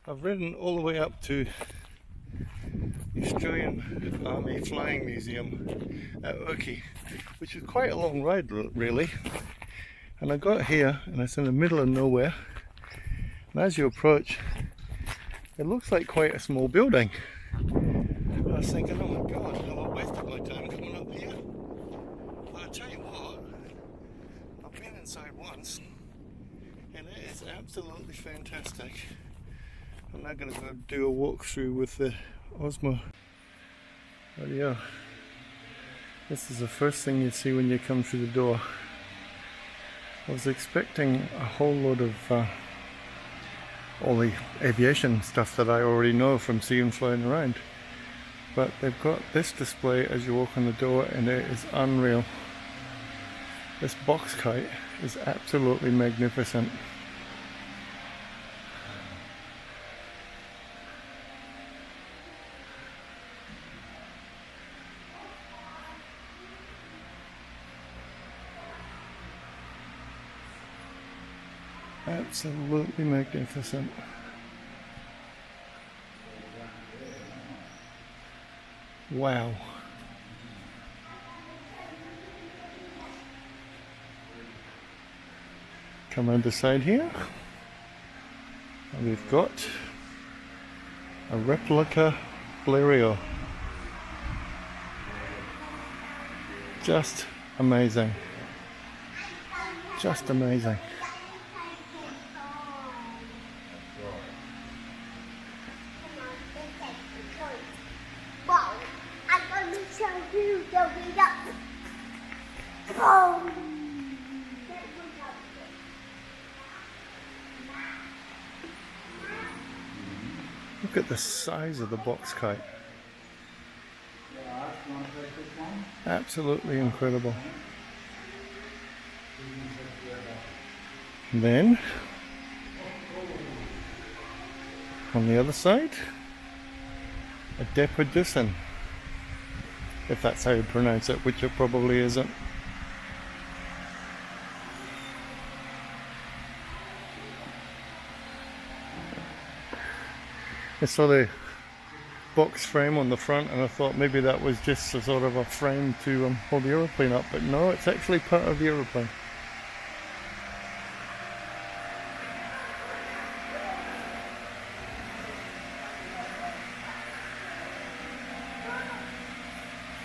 I've ridden all the way up to the Australian Army Flying Museum at Oakey, which is quite a long ride really. And I got here and it's in the middle of nowhere, and as you approach it looks like quite a small building. I was thinking, oh my god, have I wasted my time coming up here? But I tell you what, I've been inside once and it is absolutely fantastic. I'm now going to go do a walkthrough with the Osmo. But yeah, this is the first thing you see when you come through the door. I was expecting a whole load of all the aviation stuff that I already know from seeing flying around. But they've got this display as you walk in the door and it is unreal. This box kite is absolutely magnificent. Absolutely magnificent. Wow. Come around the side here and we've got a replica Blériot. Just amazing. Just amazing. Look at the size of the box kite. Absolutely incredible. And then on the other side, a Deperdussin, if that's how you pronounce it, which it probably isn't. I saw the box frame on the front and I thought maybe that was just a sort of a frame to hold the aeroplane up, but no, it's actually part of the aeroplane.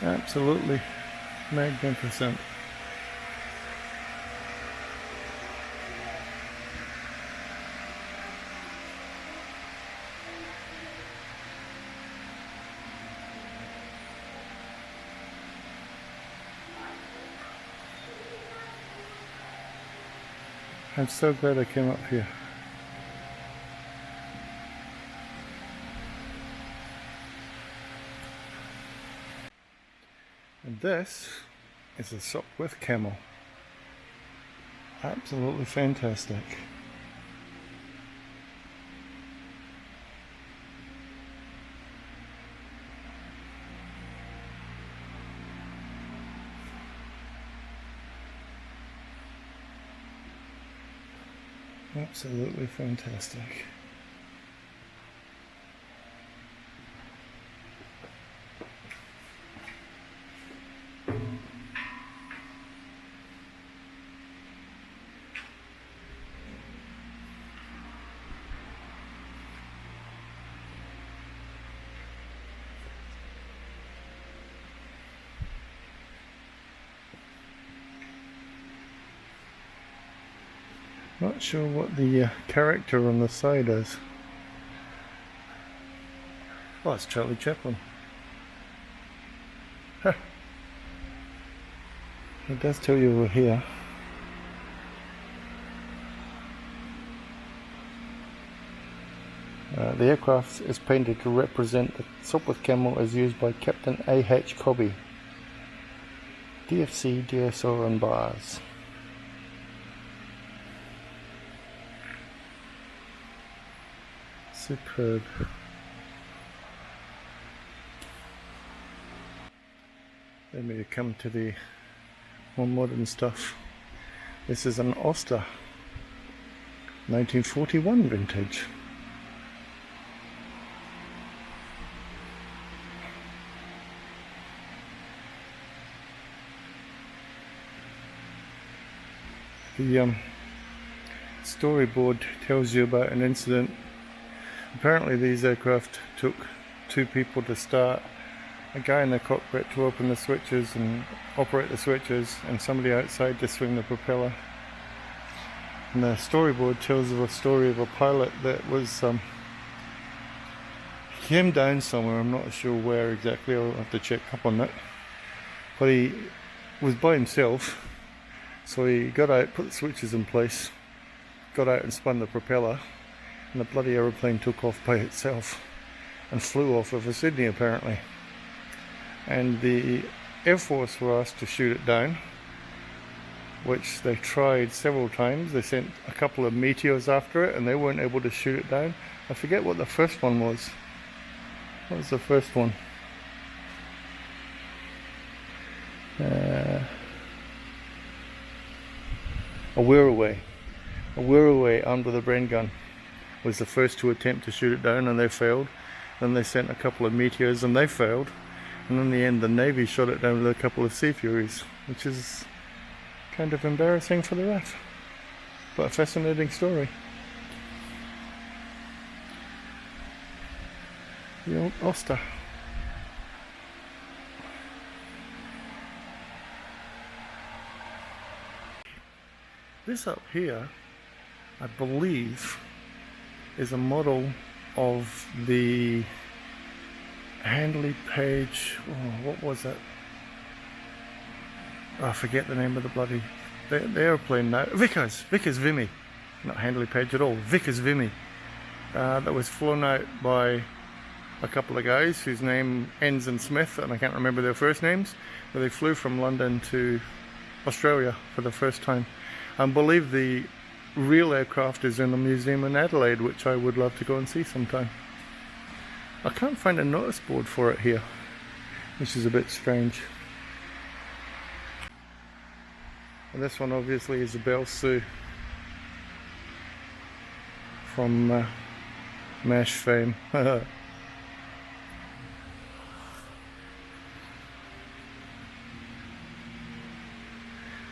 Absolutely magnificent. I'm so glad I came up here. And this is a Sopwith camel. Absolutely fantastic. Absolutely fantastic. Not sure what the character on the side is. Oh, it's Charlie Chaplin. Huh. It does tell you over here. The aircraft is painted to represent the Sopwith camel as used by Captain A.H. Cobby. DFC DSO on bars. Superb. Then we come to the more modern stuff. This is an Oster 1941 vintage. The storyboard tells you about an incident. Apparently these aircraft took 2 people to start, a guy in the cockpit to open the switches and operate the switches, and somebody outside to swing the propeller. And the storyboard tells of a story of a pilot that was came down somewhere, I'm not sure where exactly, I'll have to check up on that, but he was by himself, so he got out, put the switches in place, got out and spun the propeller, and the bloody aeroplane took off by itself and flew off over Sydney apparently. And the Air Force were asked to shoot it down, which they tried several times. They sent a couple of meteors after it and they weren't able to shoot it down. I forget what the first one was. What was the first one? A Wirraway. A Wirraway armed with a brain gun was the first to attempt to shoot it down, and they failed. Then they sent a couple of meteors and they failed. And in the end the Navy shot it down with a couple of Sea Furies, which is kind of embarrassing for the RAF, but a fascinating story. The old Oster. This up here, I believe, is a model of the Handley Page, oh, what was it? Oh, I forget the name of the bloody the airplane now. Vickers Vimy, not Handley Page at all. Vickers Vimy, that was flown out by a couple of guys whose name ends in Smith, and I can't remember their first names, but they flew from London to Australia for the first time. I believe the real aircraft is in a museum in Adelaide, which I would love to go and see sometime. I can't find a notice board for it here, which is a bit strange. And this one obviously is a Belle Sue from MASH fame.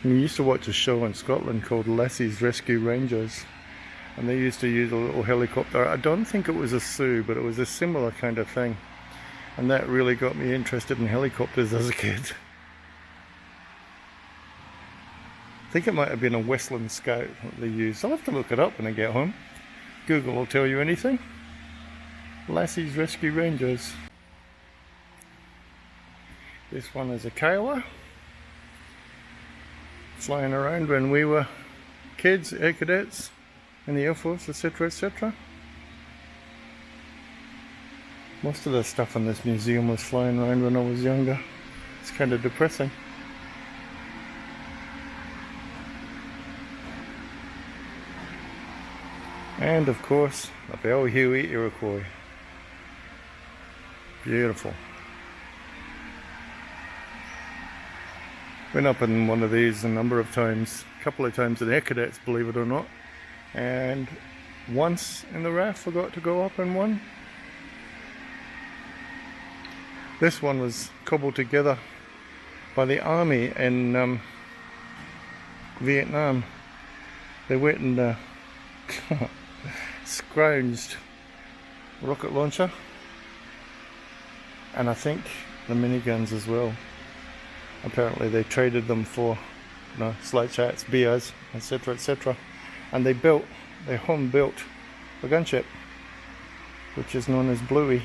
We used to watch a show in Scotland called Lassie's Rescue Rangers, and they used to use a little helicopter. I don't think it was a Sue, but it was a similar kind of thing, and that really got me interested in helicopters as a kid. I think it might have been a Westland Scout that they used. I'll have to look it up when I get home. Google will tell you anything. Lassie's Rescue Rangers. This one is a Kiowa, flying around when we were kids, air cadets in the Air Force, etc, etc. Most of the stuff in this museum was flying around when I was younger. It's kind of depressing. And of course, the Belle Huey Iroquois. Beautiful. Been up in one of these a number of times, a couple of times in air cadets, believe it or not, and once in the RAF I got to go up in one. This one was cobbled together by the army in Vietnam. They went and scrounged rocket launcher, and I think the miniguns as well. Apparently they traded them for slide chats, beers, etc, etc, and they home built a gunship which is known as Bluey.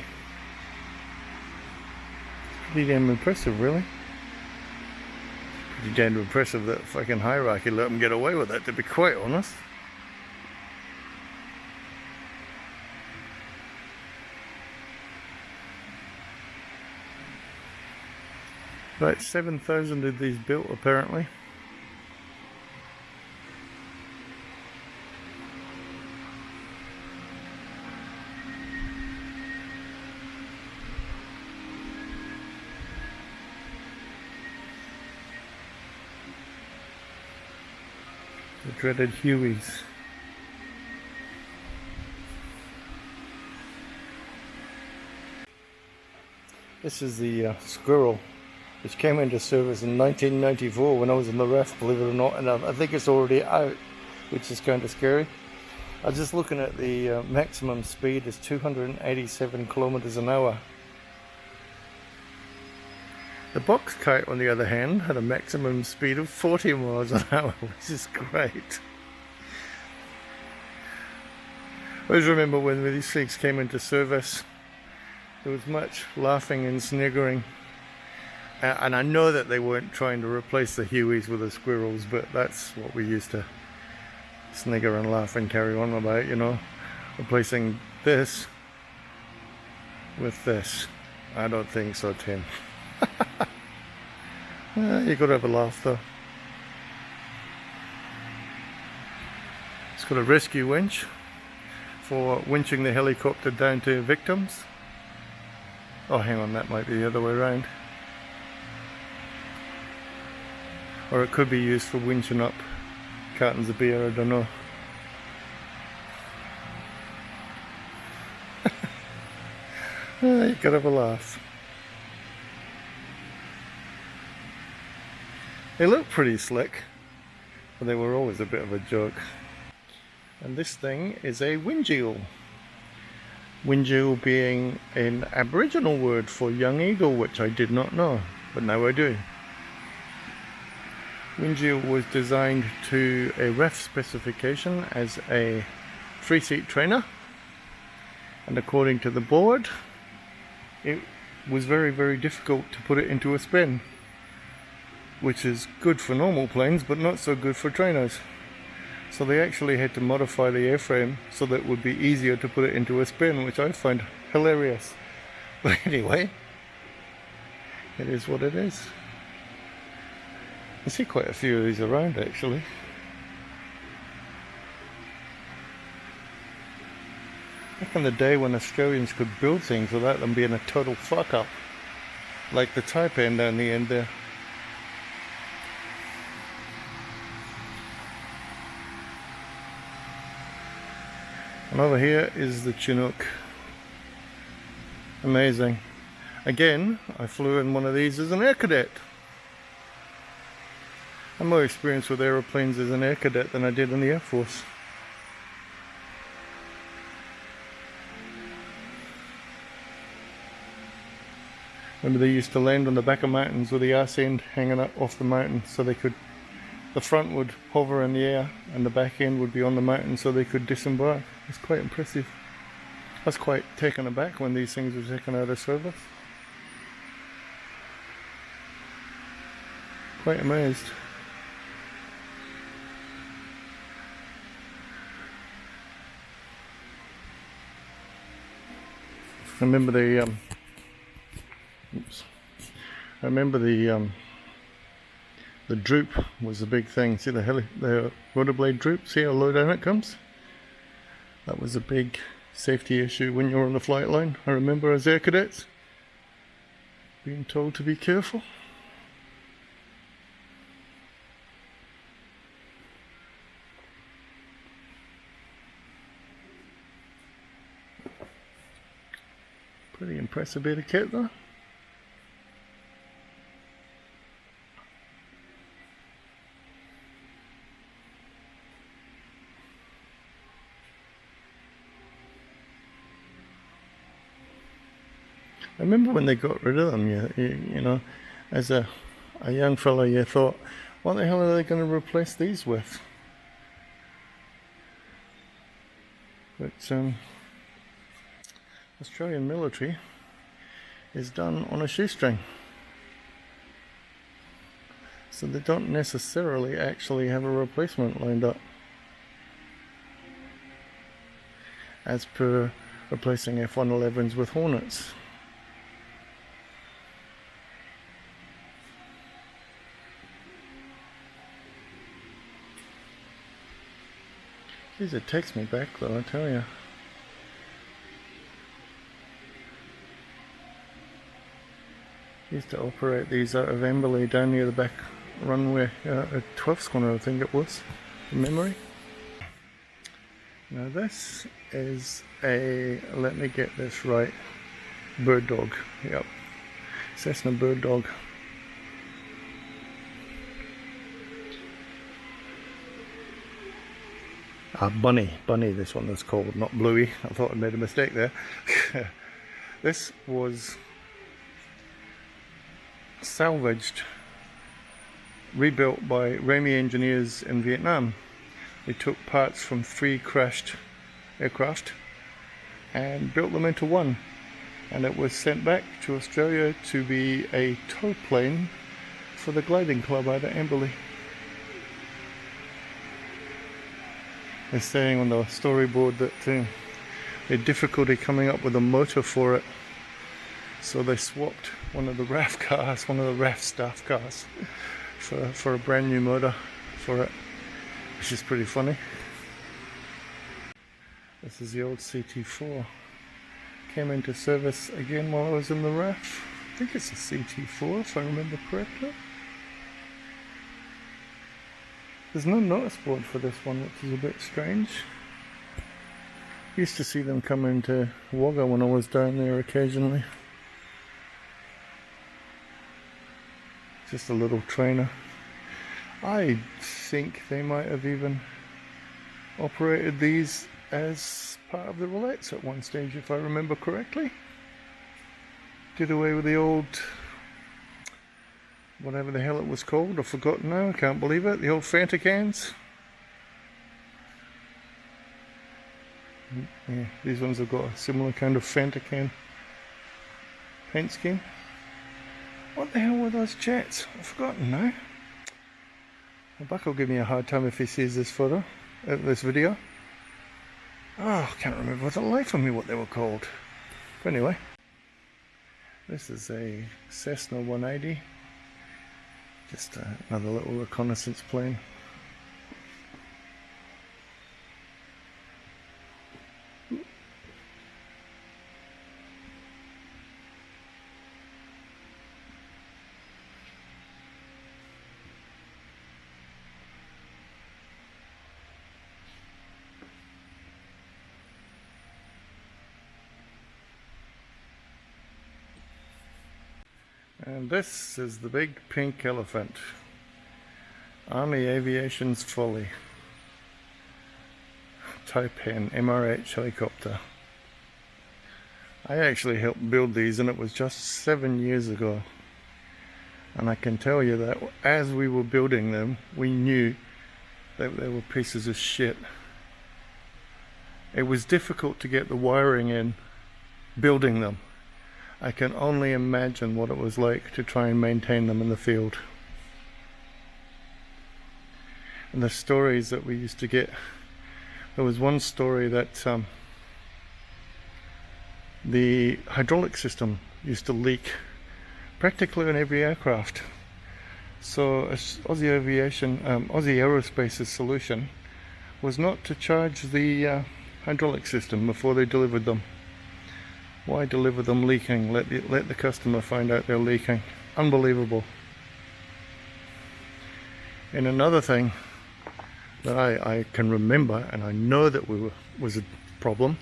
Pretty damn impressive, really. Pretty damn impressive that fucking hierarchy let them get away with it, to be quite honest. About 7,000 of these built apparently. The dreaded Hueys. This is the squirrel which came into service in 1994 when I was in the RAF, believe it or not, and I think it's already out, which is kind of scary. I was just looking at the maximum speed is 287 kilometers an hour. The box kite, on the other hand, had a maximum speed of 40 miles an hour, which is great. I always remember when these things came into service, there was much laughing and sniggering. And I know that they weren't trying to replace the Hueys with the squirrels, but that's what we used to snigger and laugh and carry on about, you know, replacing this with this. I don't think so, Tim. You gotta have a laugh though. It's got a rescue winch for winching the helicopter down to victims. Oh, hang on, that might be the other way around. Or it could be used for winching up cartons of beer, I don't know. You gotta have a laugh. They look pretty slick, but they were always a bit of a joke. And this thing is a wingeel. Wingeel being an Aboriginal word for young eagle, which I did not know, but now I do. Wingeel was designed to a RAF specification as a 3-seat trainer, and according to the board, it was very, very difficult to put it into a spin, which is good for normal planes, but not so good for trainers. So they actually had to modify the airframe so that it would be easier to put it into a spin, which I find hilarious. But anyway, it is what it is. I see quite a few of these around actually. Back in the day when Australians could build things without them being a total fuck up, like the Taipan down the end there. And over here is the Chinook. Amazing. Again, I flew in one of these as an air cadet. I'm more experienced with aeroplanes as an air cadet than I did in the Air Force. Remember, they used to land on the back of mountains with the arse end hanging up off the mountain, so they could, the front would hover in the air and the back end would be on the mountain so they could disembark. It's quite impressive. I was quite taken aback when these things were taken out of service. Quite amazed. I remember the droop was a big thing. See the rotor blade droop? See how low down it comes? That was a big safety issue when you were on the flight line. I remember as air cadets being told to be careful. Pretty impressive bit of kit though. I remember when they got rid of them, you know, as a young fellow, you thought, what the hell are they going to replace these with? But Australian military is done on a shoestring. So they don't necessarily actually have a replacement lined up, as per replacing F-111s with Hornets. Geez, it takes me back though, I tell you. Used to operate these out of Amberley down near the back runway at 12th corner, I think it was, from memory. Now this is a, let me get this right, bird dog. Yep, Cessna bird dog. Bunny this one is called, not Bluey. I thought I made a mistake there. This was salvaged, rebuilt by Ramey engineers in Vietnam. They took parts from 3 crashed aircraft and built them into one, and it was sent back to Australia to be a tow plane for the gliding club out at Amberley. They're saying on the storyboard that they had difficulty coming up with a motor for it, so they swapped one of the RAF cars, one of the RAF staff cars, for a brand new motor for it, which is pretty funny. This is the old CT4. Came into service again while I was in the RAF. I think it's a CT4 if I remember correctly. There's no notice board for this one, which is a bit strange. Used to see them come into Wagga when I was down there occasionally. Just a little trainer. I think they might have even operated these as part of the roulette at one stage, if I remember correctly. Did away with the old, whatever the hell it was called, I've forgotten now, I can't believe it, the old Fanta cans. Yeah, these ones have got a similar kind of Fanta can paint scheme. What the hell were those jets? I've forgotten now. Buck will give me a hard time if he sees this photo, this video. Oh, I can't remember for the life of me what they were called. But anyway, this is a Cessna 180. Just another little reconnaissance plane. And this is the big pink elephant. Army Aviation's Folly. Taipan MRH helicopter. I actually helped build these, and it was just 7 years ago. And I can tell you that as we were building them, we knew that they were pieces of shit. It was difficult to get the wiring in building them. I can only imagine what it was like to try and maintain them in the field. And the stories that we used to get, there was one story that the hydraulic system used to leak practically on every aircraft. So Aussie Aerospace's solution was not to charge the hydraulic system before they delivered them. Why deliver them leaking? Let the customer find out they're leaking. Unbelievable. And another thing that I can remember, and I know that was a problem,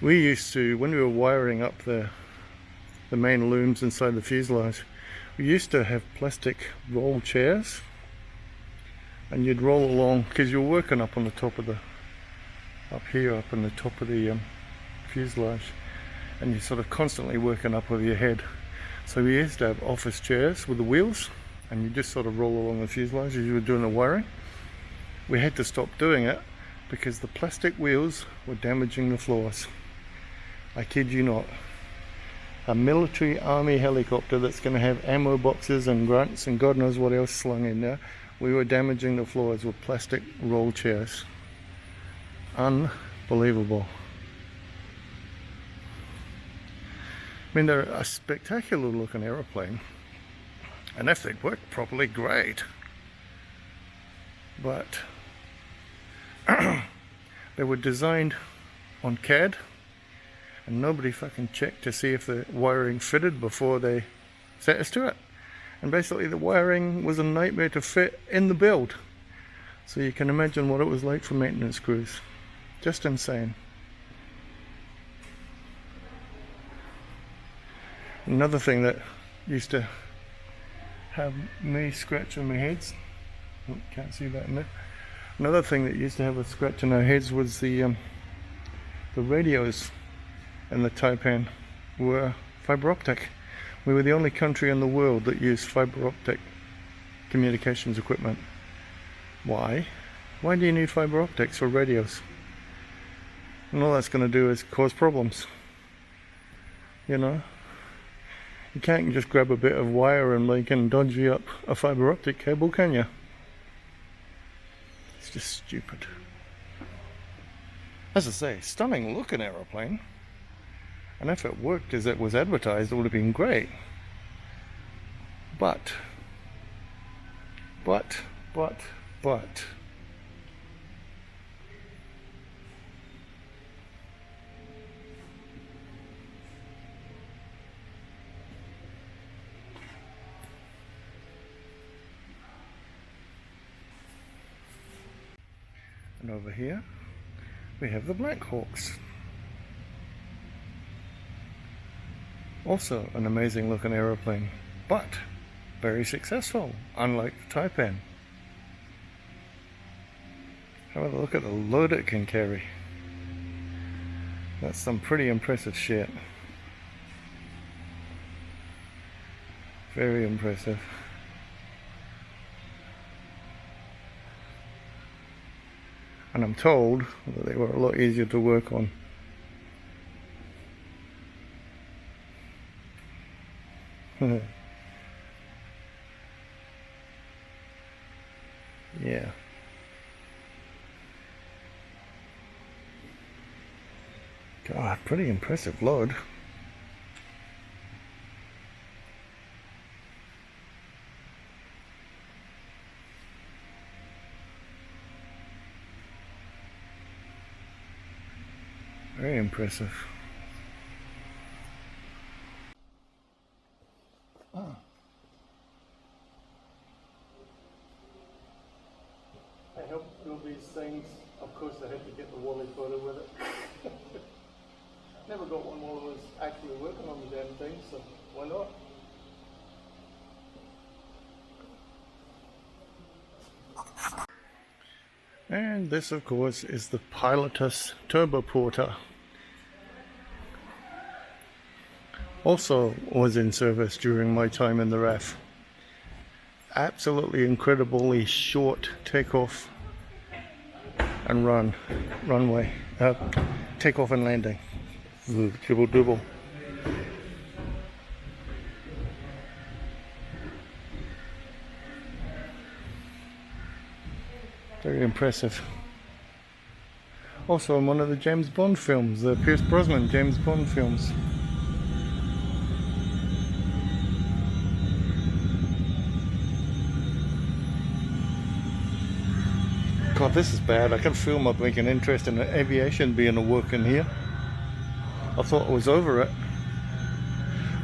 we used to, when we were wiring up the main looms inside the fuselage, we used to have plastic roll chairs, and you'd roll along, because you're working up on the top of up on the top of the fuselage, and you're sort of constantly working up with your head. So we used to have office chairs with the wheels, and you just sort of roll along the fuselage as you were doing the wiring. We had to stop doing it because the plastic wheels were damaging the floors. I kid you not. A military army helicopter that's going to have ammo boxes and grunts and God knows what else slung in there, we were damaging the floors with plastic roll chairs. Unbelievable. I mean, they're a spectacular looking aeroplane, and if they'd worked properly, great. But they were designed on CAD, and nobody fucking checked to see if the wiring fitted before they set us to it. And basically the wiring was a nightmare to fit in the build. So you can imagine what it was like for maintenance crews. Just insane. Another thing that used to have me scratching my heads, oh, can't see that in there, Another thing that used to have us scratching our heads was the radios in the Taipan were fiber optic. We were the only country in the world that used fiber optic communications equipment. Why? Why do you need fiber optics for radios? And all that's going to do is cause problems. You know? You can't just grab a bit of wire and like and dodgy up a fiber optic cable, can you? It's just stupid. As I say, stunning looking aeroplane. And if it worked as it was advertised, it would have been great. But. And over here, we have the Black Hawks. Also an amazing looking aeroplane, but very successful, unlike the Taipan. Have a look at the load it can carry. That's some pretty impressive shit. Very impressive. And I'm told that they were a lot easier to work on. Yeah. God, pretty impressive load. Very impressive. I helped build these things. Of course, I had to get the Wally photo with it. Never got one while I was actually working on the damn thing, so why not? And this, of course, is the Pilotus Turboporter. Also was in service during my time in the RAF. Absolutely incredibly short takeoff and runway, takeoff and landing. Double. Very impressive. Also in one of the James Bond films, the Pierce Brosnan James Bond films. God, this is bad. I can feel my blinking interest in aviation being a work in here. I thought I was over it.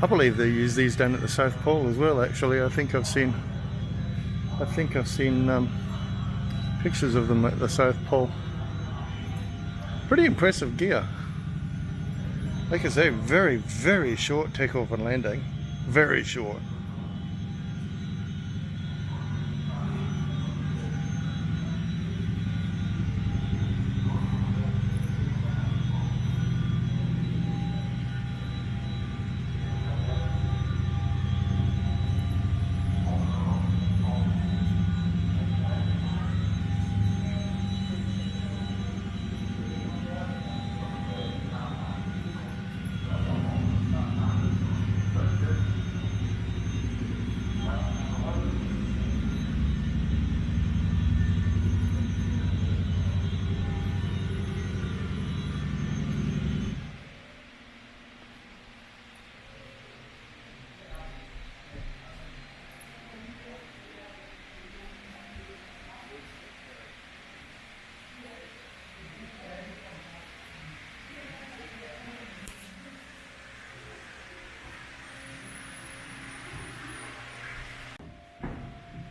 I believe they use these down at the South Pole as well, actually. I think I've seen pictures of them at the South Pole. Pretty impressive gear. Like I say, very, very short takeoff and landing. Very short.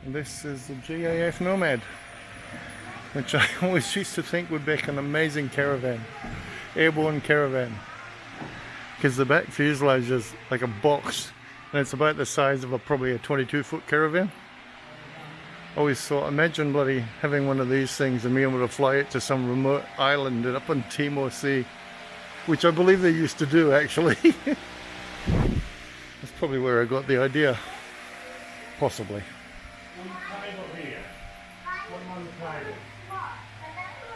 This is the GAF Nomad, which I always used to think would make an amazing caravan, airborne caravan, because the back fuselage is like a box and it's about the size of probably a 22-foot caravan. Always thought, imagine bloody having one of these things and being able to fly it to some remote island up on Timor Sea, which I believe they used to do actually. That's probably where I got the idea, possibly.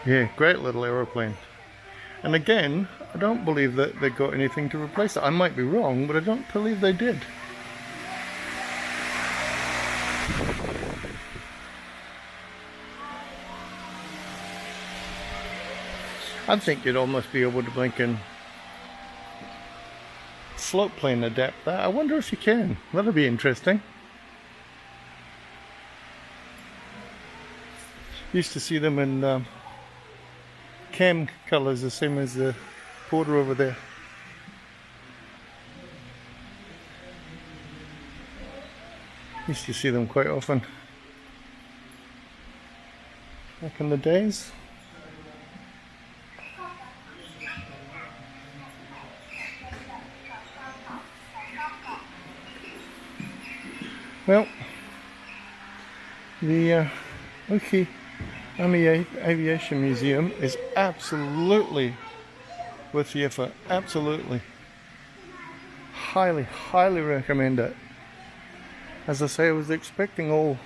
Yeah, great little aeroplane. And again, I don't believe that they got anything to replace it. I might be wrong, but I don't believe they did. I think you'd almost be able to blink and float plane adapt that. I wonder if you can. That'll be interesting. Used to see them in cam colours, the same as the Porter over there. Used to see them quite often back in the days. Well, the Oakey Aviation Museum is absolutely worth the effort. Absolutely. Highly, highly recommend it. As I say, I was expecting all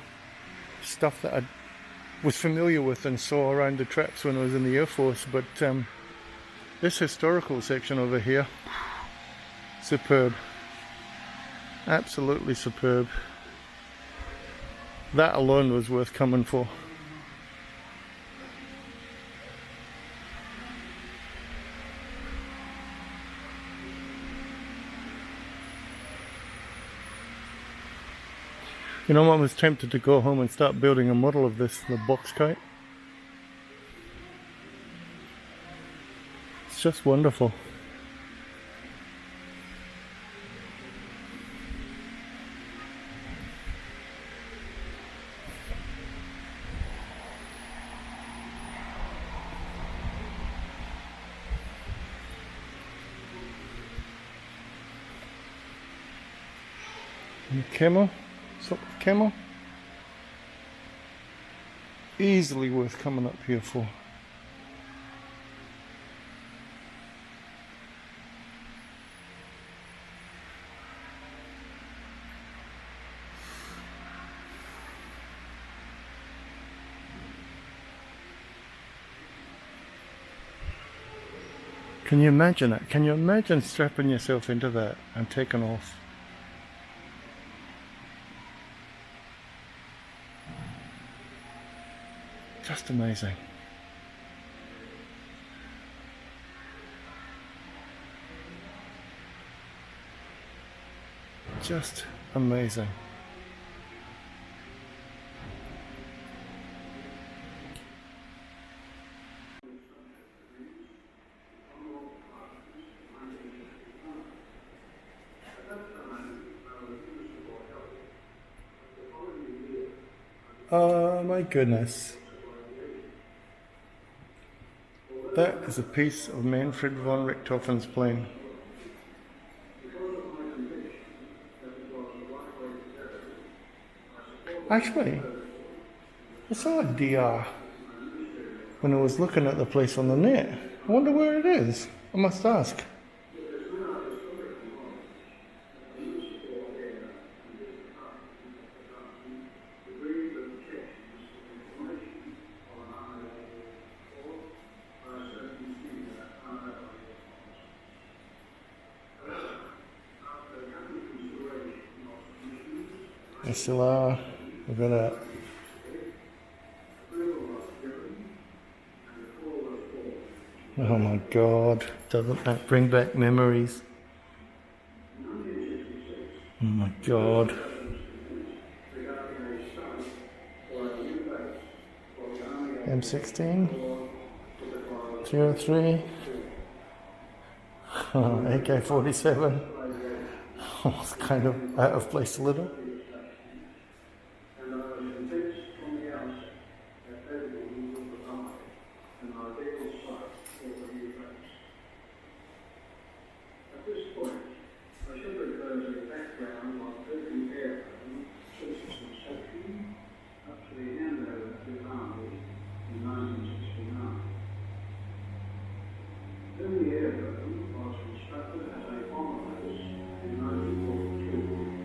stuff that I was familiar with and saw around the traps when I was in the Air Force, but this historical section over here, superb. Absolutely superb. That alone was worth coming for. You know, I was tempted to go home and start building a model of this, the box kite. It's just wonderful. And camel. Camel, easily worth coming up here for. Can you imagine that? Can you imagine strapping yourself into that and taking off? Just amazing. Just amazing. Oh my goodness. That is a piece of Manfred von Richthofen's plane. Actually, I saw a DR when I was looking at the place on the net. I wonder where it is. I must ask. SLR, we've got a oh my god, doesn't that bring back memories? Oh my god. M16 03 AK-47. Oh, it's kind of out of place a little. early airframe was constructed as a bomber base in 1942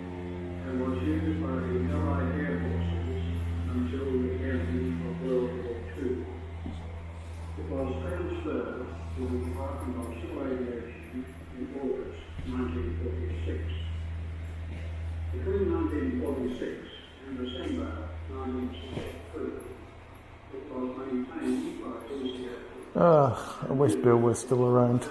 and was used by the Allied Air Forces until the end of World War II. It was transferred to the Department of Civil Aviation in August 1946. Between 1946 and December 1963, it was maintained by TCF. I wish Bill was still around.